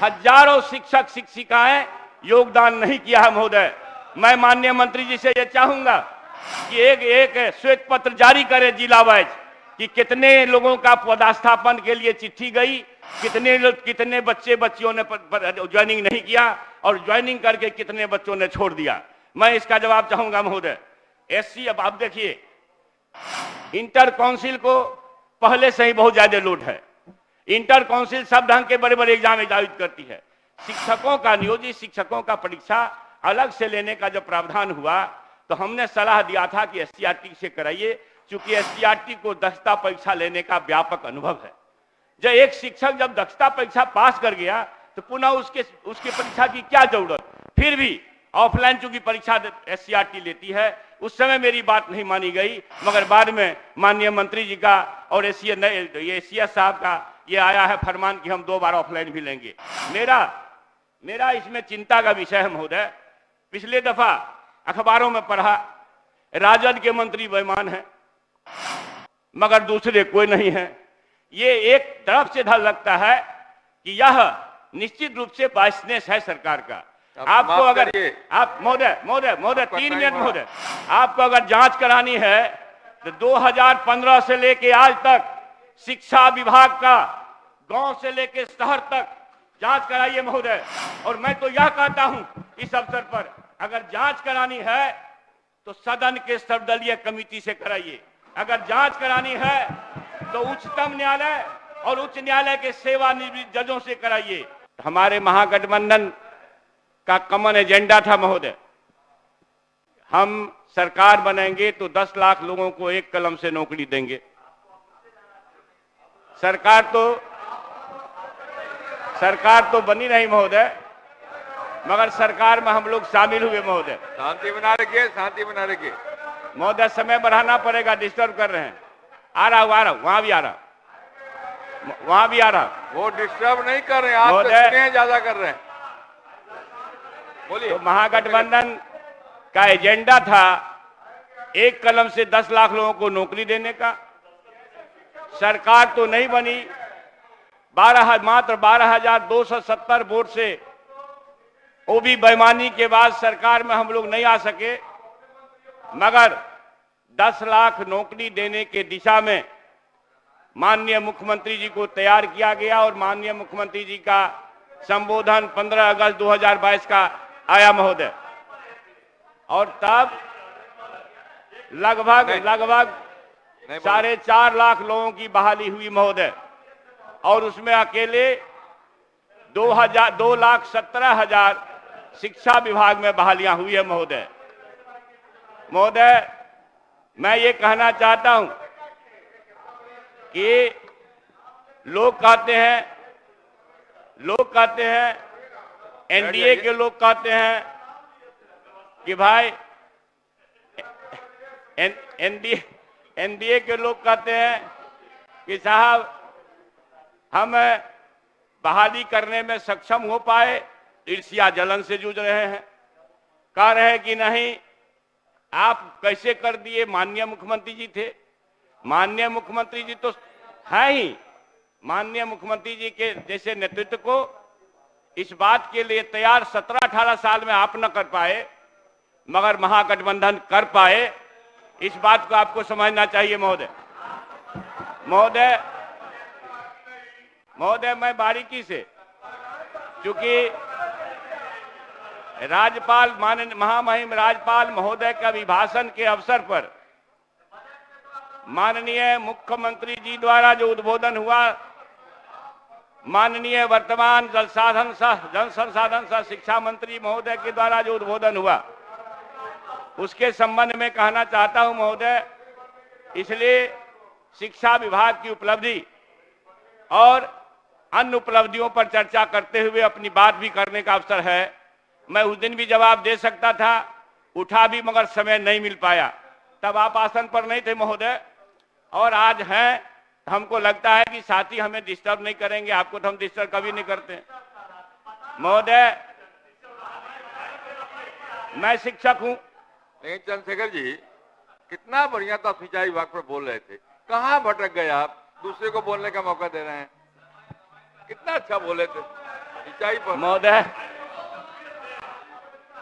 हजारों शिक्षक शिक्षिकाएं योगदान नहीं किया है महोदय। मैं माननीय मंत्री जी से यह चाहूंगा कि एक श्वेत पत्र जारी करे जिला वाइज कि कितने लोगों का पदस्थापन के लिए चिट्ठी गई, कितने बच्चे बच्चियों ने ज्वाइनिंग नहीं किया और ज्वाइनिंग करके कितने बच्चों ने छोड़ दिया। मैं इसका जवाब चाहूंगा महोदय। एससी, अब आप देखिए इंटर काउंसिल को पहले से ही बहुत ज्यादा लोड है। इंटर काउंसिल सब ढंग के बड़े बड़े एग्जाम आयोजित करती है। शिक्षकों का, नियोजित शिक्षकों का परीक्षा अलग से लेने का जब प्रावधान हुआ तो हमने सलाह दिया था कि एससीईआरटी से कराइए, क्योंकि एससीईआरटी को दक्षता परीक्षा लेने का व्यापक अनुभव है। जब एक शिक्षक जब दक्षता परीक्षा पास कर गया तो पुनः उसके परीक्षा की क्या जरूरत। फिर भी ऑफलाइन चूंकि परीक्षा एससीईआरटी लेती है, उस समय मेरी बात नहीं मानी गई, मगर बाद में माननीय मंत्री जी का और एसीएस साहब का ये आया है फरमान कि हम 2 बार ऑफलाइन भी लेंगे। मेरा इसमें चिंता का विषय है महोदय। पिछले दफा अखबारों में पढ़ा राजद के मंत्री बेईमान हैं मगर दूसरे कोई नहीं है। ये एक तरफ से डर लगता है कि यह निश्चित रूप से बायसनेस है सरकार का। आपको अगर आप महोदय 3 मिनट महोदय, आपको अगर जांच करानी है तो 2015 से लेके आज तक शिक्षा विभाग का गांव से लेके शहर तक जांच कराइए महोदय। और मैं तो यह कहता हूं इस अवसर पर, अगर जांच करानी है तो सदन के सर्वदलीय कमेटी से कराइए। अगर जांच करानी है तो उच्चतम न्यायालय और उच्च न्यायालय के सेवानिवृत्त जजों से कराइए। हमारे महागठबंधन का कॉमन एजेंडा था महोदय, हम सरकार बनेंगे तो 10 लाख लोगों को एक कलम से नौकरी देंगे। सरकार तो बनी नहीं महोदय, मगर सरकार में हम लोग शामिल हुए महोदय। शांति बना रखिए, शांति बना रखिए महोदय। समय बढ़ाना पड़ेगा, डिस्टर्ब कर रहे हैं। आ रहा हूं, वहां भी आ रहा, वहां भी आ रहा। वो डिस्टर्ब नहीं कर रहे हैं, आप तो ज्यादा कर रहे हैं। बोलिए। तो महागठबंधन का एजेंडा था एक कलम से 10 लाख लोगों को नौकरी देने का। सरकार तो नहीं बनी, मात्र 12,270 वोट से, वो भी बेईमानी के बाद सरकार में हम लोग नहीं आ सके, मगर 10 लाख नौकरी देने के दिशा में माननीय मुख्यमंत्री जी को तैयार किया गया और माननीय मुख्यमंत्री जी का संबोधन 15 अगस्त 2022 का आया महोदय। और तब लगभग 4.5 लाख लोगों की बहाली हुई महोदय, और उसमें अकेले 2,17,000 शिक्षा विभाग में बहालियां हुई है महोदय। मैं ये कहना चाहता हूं कि लोग कहते हैं एनडीए के लोग कहते हैं कि भाई एनडीए के लोग कहते हैं कि साहब हम बहाली करने में सक्षम हो पाए, ईर्ष्या जलन से जूझ रहे हैं। कह रहे हैं कि नहीं आप कैसे कर दिए, माननीय मुख्यमंत्री जी थे। माननीय मुख्यमंत्री जी तो है ही, माननीय मुख्यमंत्री जी के जैसे नेतृत्व को इस बात के लिए तैयार 17-18 साल में आप न कर पाए, मगर महागठबंधन कर पाए। इस बात को आपको समझना चाहिए महोदय। मैं बारीकी से, क्योंकि राज्यपाल महामहिम राज्यपाल महोदय का अभिभाषण के अवसर पर माननीय मुख्यमंत्री जी द्वारा जो उद्बोधन हुआ, माननीय वर्तमान जन संसाधन सह शिक्षा मंत्री महोदय के द्वारा जो उद्बोधन हुआ, उसके संबंध में कहना चाहता हूं महोदय। इसलिए शिक्षा विभाग की उपलब्धि और अन्य उपलब्धियों पर चर्चा करते हुए अपनी बात भी करने का अवसर है। मैं उस दिन भी जवाब दे सकता था, उठा भी, मगर समय नहीं मिल पाया। तब आप आसन पर नहीं थे महोदय, और आज हैं। हमको लगता है कि साथी हमें डिस्टर्ब नहीं करेंगे, आपको तो हम डिस्टर्ब कभी नहीं करते महोदय। मैं शिक्षक हूं। नहीं चंद्रशेखर जी, कितना बढ़िया था, सिंचाई विभाग पर बोल रहे थे, कहां भटक गए आप? दूसरे को बोलने का मौका दे रहे हैं। कितना अच्छा बोले थे। सिंचाई पर महोदय,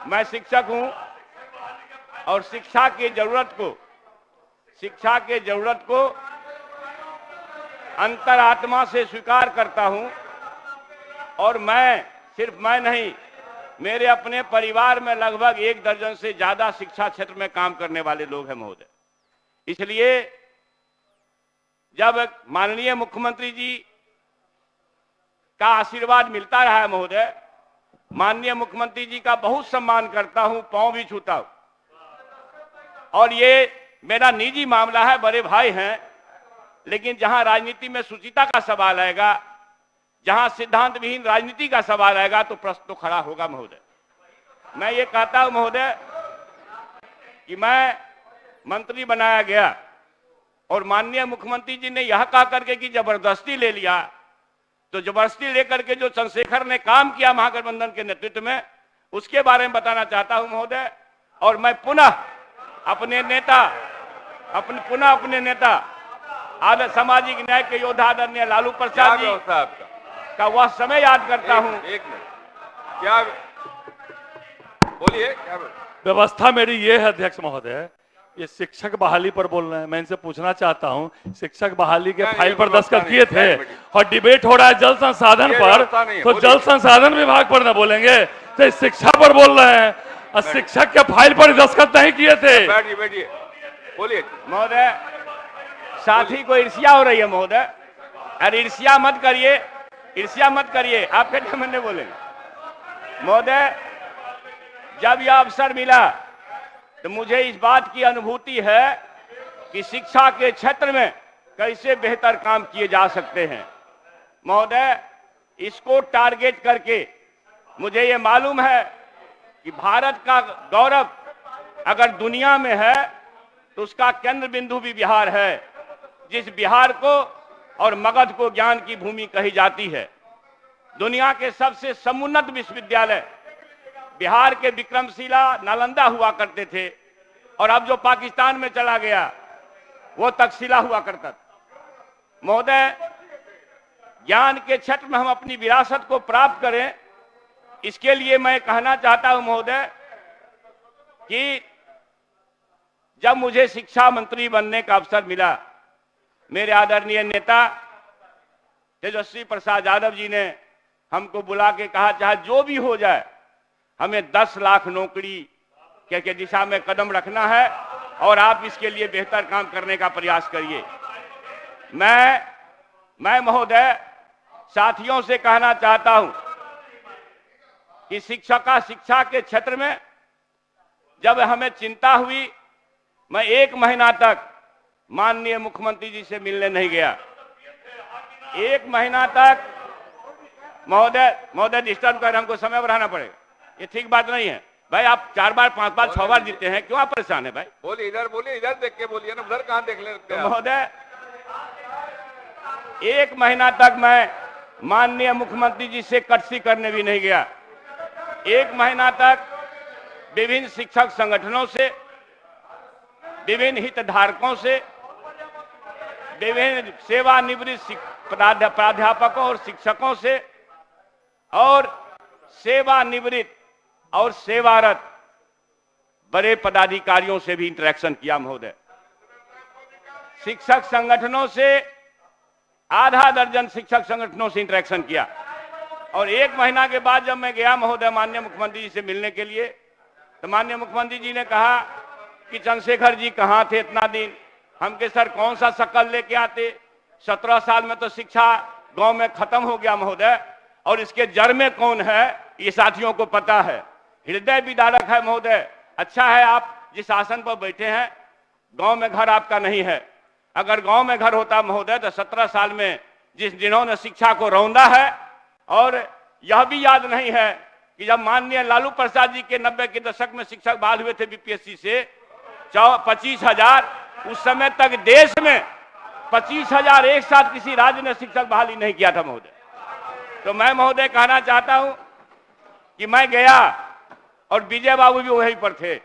मैं शिक्षक हूं और शिक्षा की जरूरत को अंतरात्मा से स्वीकार करता हूं। और सिर्फ मैं नहीं, मेरे अपने परिवार में लगभग 1 दर्जन से ज्यादा शिक्षा क्षेत्र में काम करने वाले लोग हैं महोदय। इसलिए जब माननीय मुख्यमंत्री जी का आशीर्वाद मिलता रहा है महोदय, माननीय मुख्यमंत्री जी का बहुत सम्मान करता हूं, पांव भी छूता हूं। और ये मेरा निजी मामला है, बड़े भाई हैं, लेकिन जहां राजनीति में सुचिता का सवाल आएगा, जहां सिद्धांत विहीन राजनीति का सवाल आएगा, तो प्रश्न तो खड़ा होगा महोदय। मैं ये कहता हूं महोदय कि मैं मंत्री बनाया गया और माननीय मुख्यमंत्री जी ने यह कहा करके कि जबरदस्ती ले लिया, तो जबरदस्ती लेकर के जो चंद्रशेखर ने काम किया महागठबंधन के नेतृत्व में, उसके बारे में बताना चाहता हूं महोदय। और मैं पुनः अपने नेता आदर सामाजिक न्याय के योद्धा आदरणीय लालू क्या प्रसाद जी व्यवस्था है आपका? का वह समय याद करता हूं। एक मिनट, क्या बोलिए, क्या व्यवस्था मेरी ये है अध्यक्ष महोदय, ये शिक्षक बहाली पर बोल रहे हैं। मैं इनसे पूछना चाहता हूं, शिक्षक बहाली के नहीं, फाइल ये पर व्यवस्था दस्तखत किए थे नहीं, और डिबेट हो रहा है जल संसाधन ये पर, व्यवस्था नहीं है, तो बोलिए। जल संसाधन विभाग पर न बोलेंगे तो शिक्षा पर बोल रहे हैं और शिक्षक के फाइल पर दस्तखत नहीं किए थे। बैठिए बैठिए, बोलिए। महोदय, साथी को ईर्ष्या हो रही है महोदय। अरे ईर्ष्या मत करिए, आप कैसे मैंने बोलेंगे महोदय। जब यह अवसर मिला तो मुझे इस बात की अनुभूति है कि शिक्षा के क्षेत्र में कैसे बेहतर काम किए जा सकते हैं महोदय। इसको टारगेट करके मुझे ये मालूम है कि भारत का गौरव अगर दुनिया में है तो उसका केंद्र बिंदु भी बिहार है, जिस बिहार को और मगध को ज्ञान की भूमि कही जाती है। दुनिया के सबसे समुन्नत विश्वविद्यालय बिहार के विक्रमशिला, नालंदा हुआ करते थे, और अब जो पाकिस्तान में चला गया वो तक्षशिला हुआ करता था महोदय। ज्ञान के क्षेत्र में हम अपनी विरासत को प्राप्त करें, इसके लिए मैं कहना चाहता हूं महोदय कि जब मुझे शिक्षा मंत्री बनने का अवसर मिला, मेरे आदरणीय नेता तेजस्वी प्रसाद यादव जी ने हमको बुला के कहा, चाहे जो भी हो जाए हमें 10 लाख नौकरी के दिशा में कदम रखना है और आप इसके लिए बेहतर काम करने का प्रयास करिए। मैं महोदय साथियों से कहना चाहता हूं कि शिक्षा के क्षेत्र में जब हमें चिंता हुई, मैं 1 महीना तक माननीय मुख्यमंत्री जी से मिलने नहीं गया। 1 महीना तक महोदय डिस्टर्ब कर, हमको समय बढ़ाना पड़ेगा, ये ठीक बात नहीं है भाई। आप 4 बार 5 बार 6 बार जीते हैं, क्यों आप परेशान है भाई? बोलिए, इधर देख के बोलिए ना, उधर कहां देख ले। तो महोदय 1 महीना तक मैं माननीय मुख्यमंत्री जी से कटसी करने भी नहीं गया। 1 महीना तक विभिन्न शिक्षक संगठनों से, विभिन्न हितधारकों से, विभिन्न सेवानिवृत्त प्राध्यापकों और शिक्षकों से और सेवानिवृत्त और सेवारत बड़े पदाधिकारियों से भी इंटरेक्शन किया महोदय। शिक्षक संगठनों से आधा दर्जन शिक्षक संगठनों से इंटरेक्शन किया। और 1 महीना के बाद जब मैं गया महोदय माननीय मुख्यमंत्री जी से मिलने के लिए, तो माननीय मुख्यमंत्री जी ने कहा कि चंद्रशेखर जी कहां थे इतना दिन? हम के सर कौन सा शक्ल लेके आते? 17 साल में तो शिक्षा गांव में खत्म हो गया महोदय, और इसके जड़ में कौन है ये साथियों को पता है। हृदय विदारक है महोदय। अच्छा है आप जिस आसन पर बैठे हैं, गांव में घर आपका नहीं है। अगर गांव में घर होता महोदय तो 17 साल में जिन्होंने शिक्षा को रौंदा है, और यह भी याद नहीं है कि जब माननीय लालू प्रसाद जी के 90 के दशक में शिक्षक बहाल हुए थे बीपीएससी से 25,000, उस समय तक देश में 25,000 एक साथ किसी राज्य ने शिक्षक बहाली नहीं किया था महोदय। तो मैं महोदय कहना चाहता हूं कि मैं गया और विजय बाबू भी वहीं पर थे।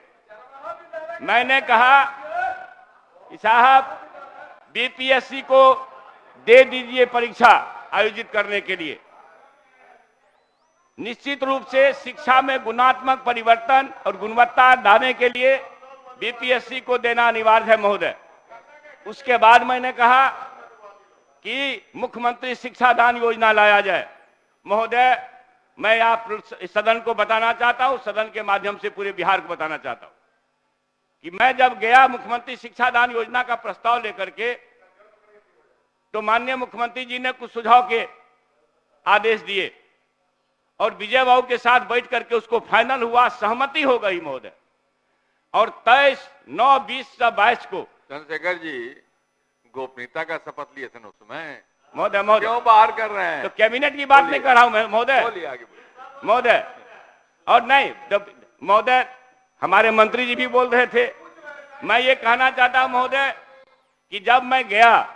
मैंने कहा कि साहब बीपीएससी को दे दीजिए परीक्षा आयोजित करने के लिए। निश्चित रूप से शिक्षा में गुणात्मक परिवर्तन और गुणवत्ता लाने के लिए बीपीएससी को देना अनिवार्य है महोदय। उसके बाद मैंने कहा कि मुख्यमंत्री शिक्षा दान योजना लाया जाए। महोदय, मैं आप सदन को बताना चाहता हूं, सदन के माध्यम से पूरे बिहार को बताना चाहता हूं कि मैं जब गया मुख्यमंत्री शिक्षा दान योजना का प्रस्ताव लेकर के, तो माननीय मुख्यमंत्री जी ने कुछ सुझाव के आदेश दिए और विजय बाबू के साथ बैठ करके उसको फाइनल हुआ, सहमति हो गई महोदय। और 23/9/20/22 को चंद्रशेखर जी गोपनीयता का शपथ लिए थे उस समय। महोदय क्यों बाहर कर रहे हैं? तो कैबिनेट की बात नहीं कर रहा हूं मैं महोदय। बोलिए, आगे बोलिए। महोदय, और नहीं महोदय, हमारे मंत्री जी भी बोल रहे थे। मैं ये कहना चाहता हूं महोदय कि जब मैं गया,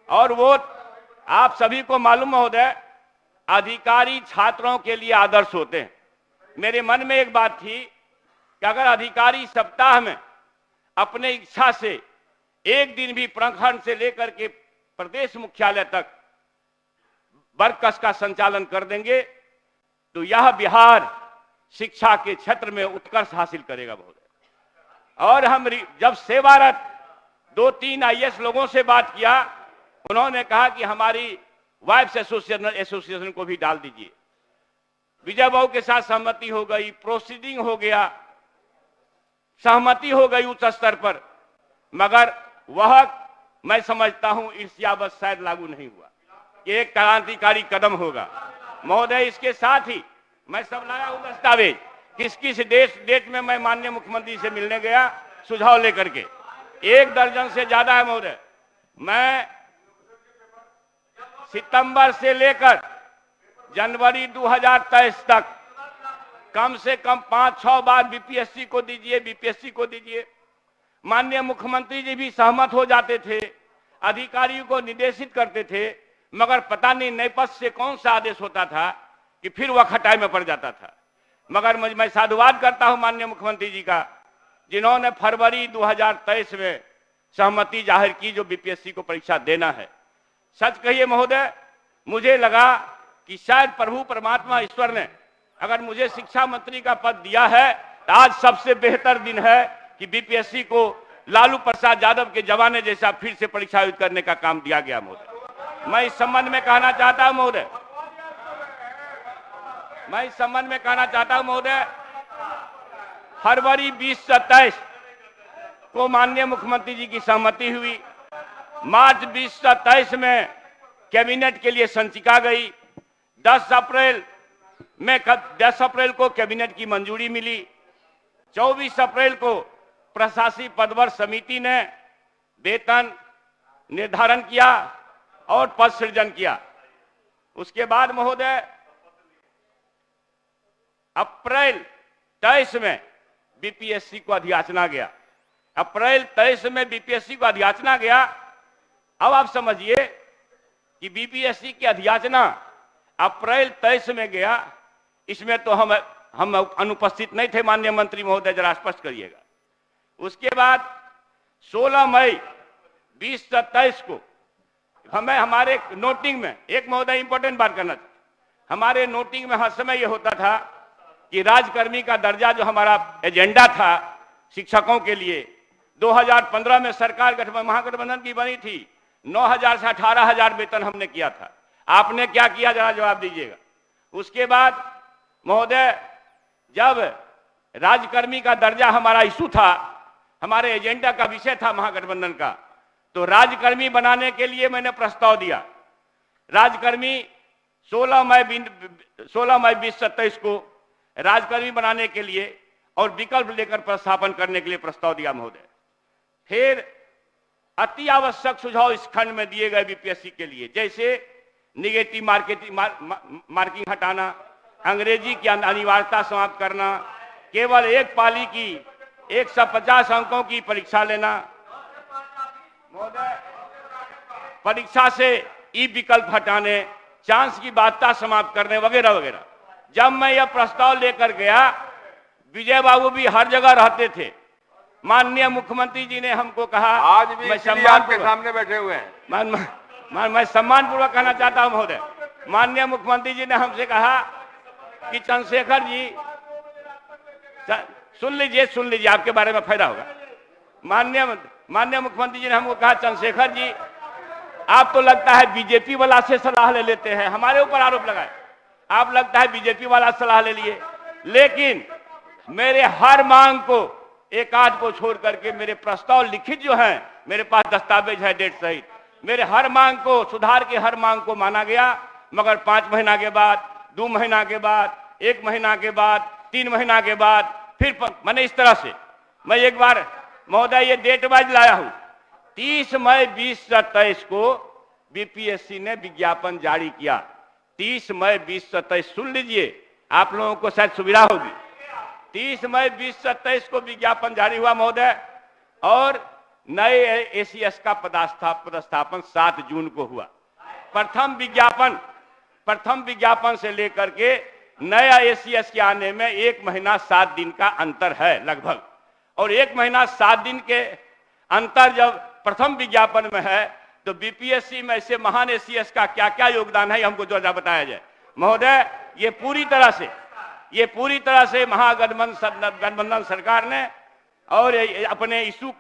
और वो आप सभी को मालूम महोदय, अधिकारी छात्रों के लिए आदर्श होते हैं। मेरे मन में एक बात थी कि अगर अधिकारी सप्ताह में अपने इच्छा से एक दिन भी प्रखंड से लेकर के प्रदेश मुख्यालय तक वर्कस का संचालन कर देंगे, तो यह बिहार शिक्षा के क्षेत्र में उत्कर्ष हासिल करेगा महोदय। और हम जब सेवारत 2-3 आईएएस लोगों से बात किया, उन्होंने कहा कि हमारी वाइफ्स एसोसिएशन को भी डाल दीजिए। विजय बाबू के साथ सहमति हो गई, प्रोसीडिंग हो गया, सहमति हो गई उच्च स्तर पर, मगर वह मैं समझता हूं ईर्ष्यावश शायद लागू नहीं हुआ कि एक क्रांतिकारी कदम होगा महोदय। इसके साथ ही मैं सब लाया हूं दस्तावेज, किस किस डेट में मैं माननीय मुख्यमंत्री से मिलने गया सुझाव लेकर के, 1 दर्जन से ज्यादा है महोदय। मैं सितंबर से लेकर जनवरी 2023 तक कम से कम 5-6 बार बीपीएससी को दीजिए, बीपीएससी को दीजिए। माननीय मुख्यमंत्री जी भी सहमत हो जाते थे, अधिकारियों को निर्देशित करते थे, मगर पता नहीं नए पद से कौन सा आदेश होता था कि फिर वह खटाई में पड़ जाता था। मगर मैं साधुवाद करता हूं माननीय मुख्यमंत्री जी का, जिन्होंने फरवरी 2023 में सहमति जाहिर की जो बीपीएससी को परीक्षा देना है। सच कहिए महोदय, मुझे लगा कि शायद प्रभु परमात्मा ईश्वर ने अगर मुझे शिक्षा मंत्री का पद दिया है तो आज सबसे बेहतर दिन है कि बीपीएससी को लालू प्रसाद यादव के जमाने जैसा फिर से परीक्षा आयोजित करने का काम दिया गया महोदय। मैं इस संबंध में कहना चाहता हूं महोदय, फरवरी 2027 को माननीय मुख्यमंत्री जी की सहमति हुई। मार्च 2027 में कैबिनेट के लिए संचिका गई। 10 अप्रैल को कैबिनेट की मंजूरी मिली। 24 अप्रैल को प्रशासनिक पदवर्ग समिति ने वेतन निर्धारण किया और पद सृजन किया। उसके बाद महोदय अप्रैल 23 में बीपीएससी को अधियाचना गया। अप्रैल 23 में बीपीएससी को अधियाचना गया। अब आप समझिए कि बीपीएससी की अधियाचना अप्रैल 23 में गया, इसमें तो हम अनुपस्थित नहीं थे माननीय मंत्री महोदय, जरा स्पष्ट करिएगा। उसके बाद 16 मई 2027 को हमारे नोटिंग में एक महोदय इंपॉर्टेंट बात करना था, हमारे नोटिंग में हर समय यह होता था कि राजकर्मी का दर्जा जो हमारा एजेंडा था शिक्षकों के लिए, 2015 में सरकार महागठबंधन की बनी थी, 9,000 से 18,000 वेतन हमने किया था। आपने क्या किया, जरा जवाब दीजिएगा। उसके बाद महोदय जब राजकर्मी का दर्जा हमारा इशू था, हमारे एजेंडा का विषय था महागठबंधन का, तो राजकर्मी बनाने के लिए मैंने प्रस्ताव दिया। राजकर्मी 16 मई 2027 को राजकर्मी बनाने के लिए और विकल्प लेकर प्रस्थापन करने के लिए प्रस्ताव दिया महोदय। फिर अति आवश्यक सुझाव इस खंड में दिए गए बीपीएससी के लिए, जैसे निगेटिव मार्किंग हटाना, अंग्रेजी की अनिवार्यता समाप्त करना, केवल एक पाली की 150 अंकों की परीक्षा लेना, महोदय परीक्षा से ई विकल्प हटाने, चांस की बाध्यता समाप्त करने वगैरह वगैरह। जब मैं यह प्रस्ताव लेकर गया, विजय बाबू भी हर जगह रहते थे। माननीय मुख्यमंत्री जी ने हमको कहा, आज भी आपके सामने बैठे हुए हैं। मैं सम्मान पूर्वक कहना चाहता हूं महोदय, माननीय मुख्यमंत्री जी ने हमसे कहा कि चंद्रशेखर जी, सुन लीजिए, आपके बारे में फायदा होगा। माननीय मुख्यमंत्री जी ने हमको कहा, चंद्रशेखर जी आप तो लगता है बीजेपी वाला से सलाह ले लेते हैं, हमारे ऊपर आरोप लगाए। आप लगता है बीजेपी वाला सलाह ले लिए, लेकिन मेरे हर मांग को, एक आध को छोड़ करके मेरे प्रस्ताव लिखित जो हैं, मेरे पास दस्तावेज है डेट सहित, मेरे हर मांग को, सुधार के हर मांग को माना गया। मगर 5 महीना के बाद, 2 महीना के बाद, 1 महीना के बाद, 3 महीना के बाद फिर मैंने इस तरह से, मैं एक बार महोदय ये डेट वाइज लाया हूं, 30 मई 2023 को बीपीएससी ने विज्ञापन जारी किया। 30 मई 2027, सुन लीजिए, आप लोगों को शायद सुविधा होगी। 30 मई 2027 को विज्ञापन जारी हुआ महोदय, और नए एसीएस का पदस्थापन 7 जून को हुआ। प्रथम विज्ञापन से लेकर के नया एसीएस के आने में 1 महीना 7 दिन का अंतर है लगभग, और 1 महीना 7 दिन के अंतर जब प्रथम विज्ञापन में है, तो बीपीएससी में ऐसे महान एसीएस का क्या क्या योगदान है, हमको जरा बताया जाए महोदय। ये पूरी तरह से महागठबंधन सरकार ने और अपने इशू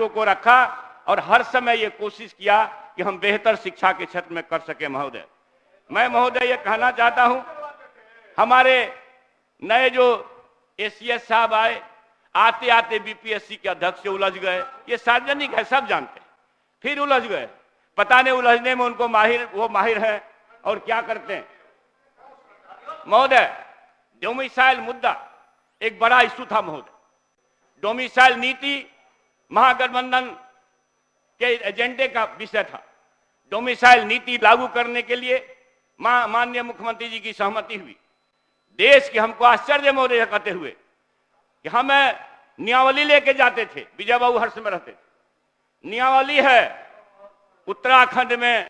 को रखा, और हर समय ये कोशिश किया कि हम बेहतर शिक्षा के क्षेत्र में कर सके महोदय। मैं महोदय ये कहना चाहता हूं, हमारे नए जो एसीएस साहब आए, आते आते बीपीएससी के अध्यक्ष से उलझ गए। ये सार्वजनिक है, सब जानते हैं। फिर उलझ गए, पता नहीं उलझने में उनको माहिर है और क्या करते हैं महोदय। डोमिसाइल मुद्दा एक बड़ा इशू था महोदय। डोमिसाइल नीति महागठबंधन के एजेंडे का विषय था। डोमिसाइल नीति लागू करने के लिए माननीय मुख्यमंत्री जी की सहमति हुई। देश के हमको आश्चर्य महोदय कहते हुए कि हम नियावली लेके जाते थे, विजय बाबू हर्ष में रहते थे। नियावली है उत्तराखंड में,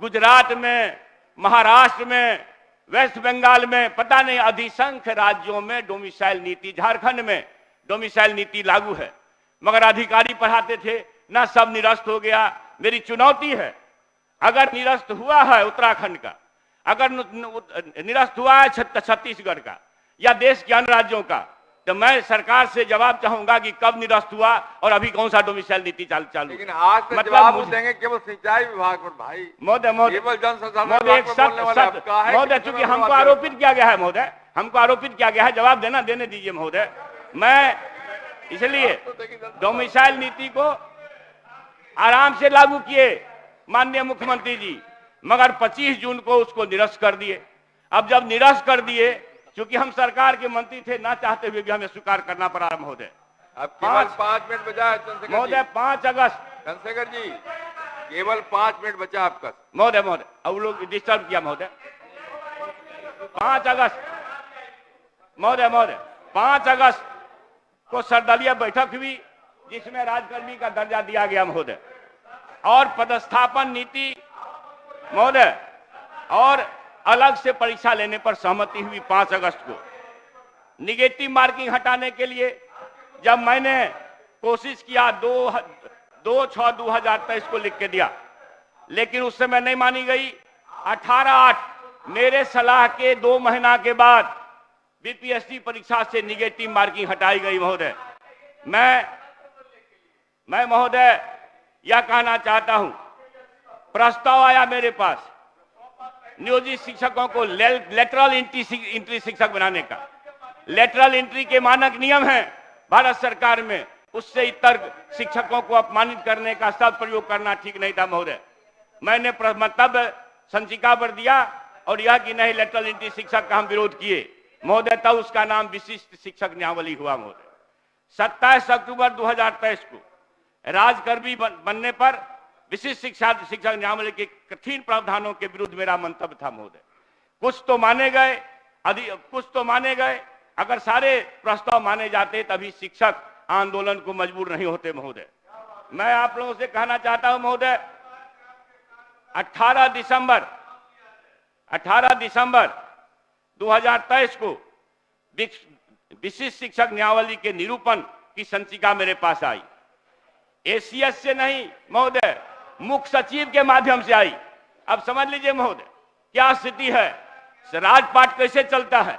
गुजरात में, महाराष्ट्र में, वेस्ट बंगाल में, पता नहीं अधिसंख्य राज्यों में डोमिसाइल नीति, झारखंड में डोमिसाइल नीति लागू है, मगर अधिकारी पढ़ाते थे ना, सब निरस्त हो गया। मेरी चुनौती है, अगर निरस्त हुआ है उत्तराखंड का, अगर निरस्त हुआ है छत्तीसगढ़ का या देश के अन्य राज्यों का, तो मैं सरकार से जवाब चाहूंगा कि कब निरस्त हुआ और अभी कौन सा डोमिसाइल नीति चालू। लेकिन आज से जवाब देंगे केवल सिंचाई विभाग पर भाई, महोदय चूंकि हमको आरोपित किया गया है महोदय, हमको आरोपित किया गया है, जवाब देने दीजिए महोदय। मैं इसलिए डोमिसाइल नीति को आराम से लागू किए माननीय मुख्यमंत्री जी, मगर 25 जून को उसको निरस्त कर दिए। अब जब निरस्त कर दिए, क्योंकि हम सरकार के मंत्री थे, ना चाहते हुए भी हमें स्वीकार करना पड़ा महोदय। अब केवल 5 मिनट बचा है चंद्रशेखर महोदय, 5 अगस्त चंद्रशेखर जी, केवल 5 मिनट बचा आपका महोदय। अब लोग डिस्टर्ब किया महोदय। 5 अगस्त महोदय 5 अगस्त को सर्वदलीय बैठक हुई, जिसमें राजकर्मी का दर्जा दिया गया महोदय, और पदस्थापन नीति महोदय, और अलग से परीक्षा लेने पर सहमति हुई 5 अगस्त को। निगेटिव मार्किंग हटाने के लिए जब मैंने कोशिश किया 2/6/2023 को लिख के दिया, लेकिन उस समय नहीं मानी गई। 18/8 मेरे सलाह के 2 महीना के बाद बीपीएससी परीक्षा से निगेटिव मार्किंग हटाई गई महोदय। मैं महोदय यह कहना चाहता हूं, प्रस्ताव आया मेरे पास नियोजित शिक्षकों को लेटरल एंट्री शिक्षक बनाने का। लेटरल एंट्री के मानक नियम हैं भारत सरकार में, उससे इतर शिक्षकों को अपमानित करने का शब्द प्रयोग करना ठीक नहीं था महोदय। मैंने मंतव्य संचिका पर दिया और यह कि नहीं, लेटरल एंट्री शिक्षक का हम विरोध किए महोदय, तब उसका नाम विशिष्ट शिक्षक नियावली हुआ महोदय। 27 अक्टूबर 2023 को राजकर्मी बनने पर विशिष्ट शिक्षक नियावली के कठिन प्रावधानों के विरुद्ध मेरा मंतव्य था महोदय। कुछ तो माने गए, अगर सारे प्रस्ताव माने जाते तभी शिक्षक आंदोलन को मजबूर नहीं होते महोदय। मैं आप लोगों से कहना चाहता हूं महोदय, 18 दिसंबर 2023 को विशिष्ट शिक्षक नियावली के निरूपण की संचिका मेरे पास आई। एसीएस से नहीं महोदय, मुख्य सचिव के माध्यम से आई। अब समझ लीजिए महोदय क्या स्थिति है। राजपाट कैसे चलता है,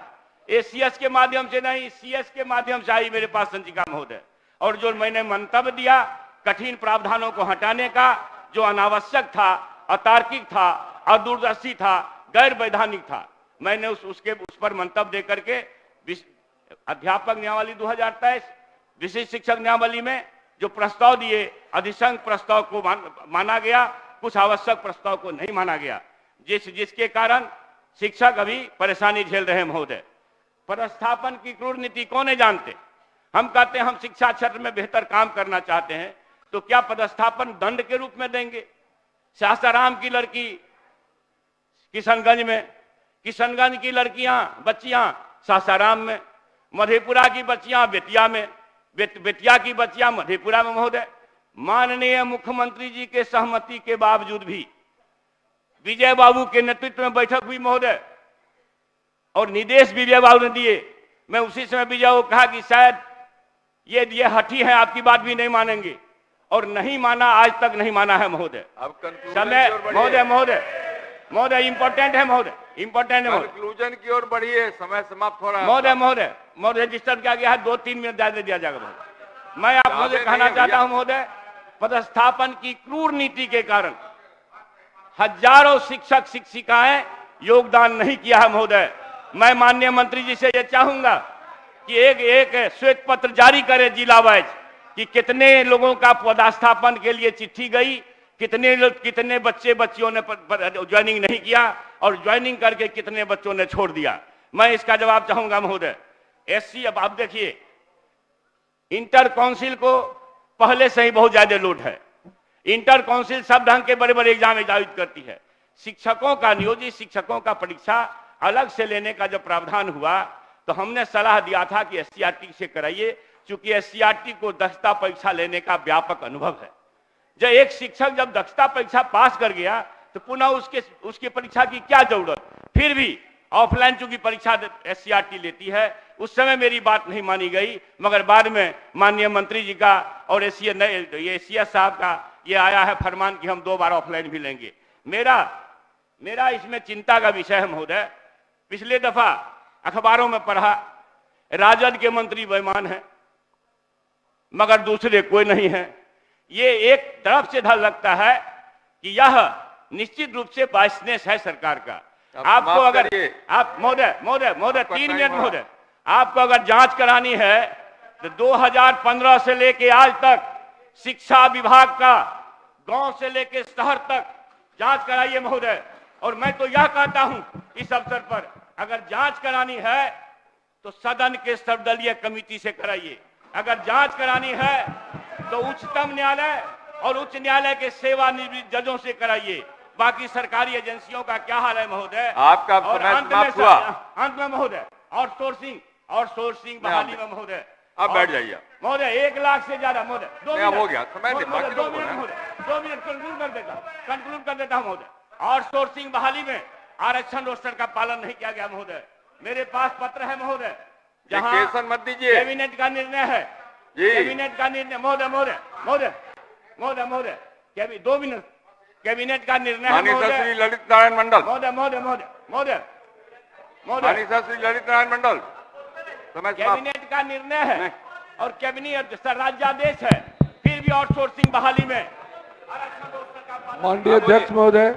एसीएस के माध्यम से नहीं, सीएस के माध्यम से आई मेरे पास संचिका महोदय। और जो मैंने मंतव्य दिया कठिन प्रावधानों को हटाने का, जो अनावश्यक था, अतार्किक था, अदूरदर्शी था, गैर वैधानिक था, मैंने उस पर मंतव्य दे करके अध्यापक नियमावली 2023, विशिष्ट शिक्षक नियमावली में जो प्रस्ताव दिए, अधिशंक प्रस्ताव को माना गया, कुछ आवश्यक प्रस्ताव को नहीं माना गया, जिसके कारण शिक्षक अभी परेशानी झेल रहे हैं महोदय। पदस्थापन की क्रूर नीति कौन है जानते? हम कहते हैं हम शिक्षा क्षेत्र में बेहतर काम करना चाहते हैं, तो क्या पदस्थापन दंड के रूप में देंगे? सासाराम की लड़की किशनगंज की लड़कियां बच्चियां सासाराम में, मधेपुरा की बच्चियां बेतिया में, बेतिया की बच्चियां मधेपुरा में महोदय। माननीय मुख्यमंत्री जी के सहमति के बावजूद भी विजय बाबू के नेतृत्व में बैठक हुई महोदय, और निर्देश विजय बाबू ने दिए। मैं उसी समय विजय को कहा कि शायद ये हठी है, आपकी बात भी नहीं मानेंगे, और नहीं माना, आज तक नहीं माना है महोदय। अब समय महोदय इंपॉर्टेंट है महोदय, इंपॉर्टेंट है कंक्लूजन की ओर बढ़िए, समय समाप्त हो रहा है महोदय डिस्टर्ब किया गया है, 2-3 मिनट ज्यादा दिया जाएगा महोदय। मैं आपको कहना चाहता हूं महोदय, पदस्थापन की क्रूर नीति के कारण हजारों शिक्षक शिक्षिकाएं योगदान नहीं किया है महोदय। मैं माननीय मंत्री जी से यह चाहूंगा कि एक श्वेत पत्र जारी करे जिला वाइज कि कितने लोगों का पदस्थापन के लिए चिट्ठी गई, कितने बच्चे बच्चियों ने ज्वाइनिंग नहीं किया, और ज्वाइनिंग करके कितने बच्चों ने छोड़ दिया। मैं इसका जवाब चाहूंगा महोदय। एससी, अब आप देखिए, इंटर काउंसिल को पहले से ही बहुत ज्यादा लोड है। इंटर काउंसिल सब ढंग के बड़े बड़े एग्जाम आयोजित करती है। शिक्षकों का, नियोजित शिक्षकों का परीक्षा अलग से लेने का जब प्रावधान हुआ तो हमने सलाह दिया था कि एससीईआरटी से कराइए, क्योंकि एससीईआरटी को दक्षता परीक्षा लेने का व्यापक अनुभव है। जब एक शिक्षक जब दक्षता परीक्षा पास कर गया तो पुनः उसकी परीक्षा की क्या जरूरत? फिर भी ऑफलाइन चूंकि परीक्षा एससीईआरटी लेती है, उस समय मेरी बात नहीं मानी गई, मगर बाद में माननीय मंत्री जी का और एसीएस साहब का ये आया है फरमान कि हम 2 बार ऑफलाइन भी लेंगे। मेरा इसमें चिंता का विषय है महोदय। पिछले दफा अखबारों में पढ़ा राजद के मंत्री बेईमान हैं, मगर दूसरे कोई नहीं है। ये एक तरफ से डर लगता है कि यह निश्चित रूप से बायसनेस है सरकार का। आपको अगर आप महोदय 3 मिनट महोदय, आपको अगर जांच करानी है तो 2015 से लेके आज तक शिक्षा विभाग का गांव से लेके शहर तक जांच कराइए महोदय। और मैं तो यह कहता हूं इस अवसर पर, अगर जांच करानी है तो सदन के सर्वदलीय कमेटी से कराइए। अगर जांच करानी है तो उच्चतम न्यायालय और उच्च न्यायालय के सेवानिवृत्त जजों से कराइए। बाकी सरकारी एजेंसियों का क्या हाल है महोदय? आपका अंत में महोदय आउटसोर्सिंग बहाली में महोदय, अब बैठ जाइए महोदय 1 लाख से ज्यादा महोदय। 2 मिनट हो गया समय, 2 मिनट कंक्लूड कर देता हूं महोदय। आउटसोर्सिंग बहाली में आरक्षण रोस्टर का पालन नहीं किया गया महोदय। मेरे पास पत्र है महोदय, जहां मत दीजिए, कैबिनेट का निर्णय है, कैबिनेट का निर्णय महोदय 2 मिनट, कैबिनेट का निर्णय है श्री ललित नारायण मंडल श्री ललित नारायण मंडल, कैबिनेट का निर्णय है और कैबिनेट राज्यादेश है, फिर भी आउटसोर्सिंग बहाली में माननीय अध्यक्ष महोदय,